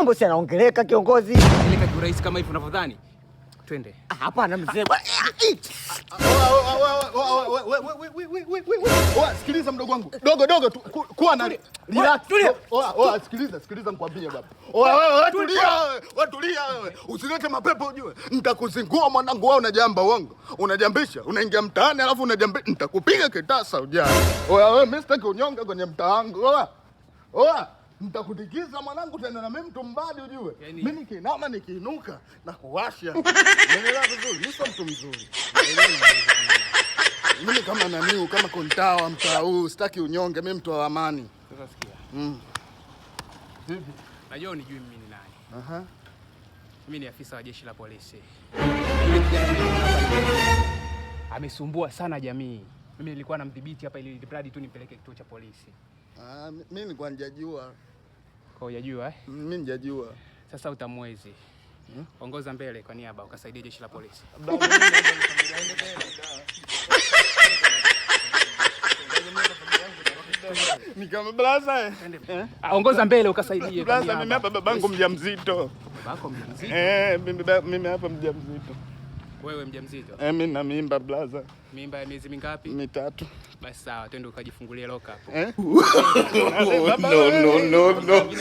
Mambo si yanaongeleka kiongozi. Ongeleka kiurahisi kama hivi unavyodhani? Twende. Hapana mzee. Sikiliza mdogo wangu. Dogo kuwa na relax. Sikiliza nikwambie baba. Tulia wewe. Usilete mapepo ujue. Nitakuzingua mwanangu, wewe unajamba wangu. Unajambisha, unaingia mtaani alafu unajambisha. Nitakupiga kitasa ujana. Wewe mimi sitaki unyonge kwenye mtaa wangu. Nitakutikiza mwanangu tena na mimi mtu mbadi ujue. Mimi nikinama nikiinuka na kuwasha. Unaelewa vizuri? Mimi sio mtu mzuri. Mimi kama naniu kama kontawa mtaa huu sitaki unyonge, mimi mtu wa amani. Sasa sikia. Vipi? Najua unijui mimi ni nani. Aha. Mimi ni afisa wa jeshi la polisi. Amesumbua sana jamii. Mimi nilikuwa namdhibiti hapa ili mradi tu nimpeleke kituo cha polisi. Mimi nilikuwa nijajua. Kwa hujajua eh? Mimi nijajua. Sasa utamwezi. Ongoza mbele kwa niaba ukasaidia jeshi la polisi. Ni kama blaza ongoza mbele ukasaidie. Blaza mimi hapa babangu mjamzito. Babako mjamzito? Mimi hapa mjamzito. Wewe mjamzito? Mimi na mimba blaza. Mimba ya miezi mingapi? 3. Basi sawa, twende ukajifungulie lock up. No.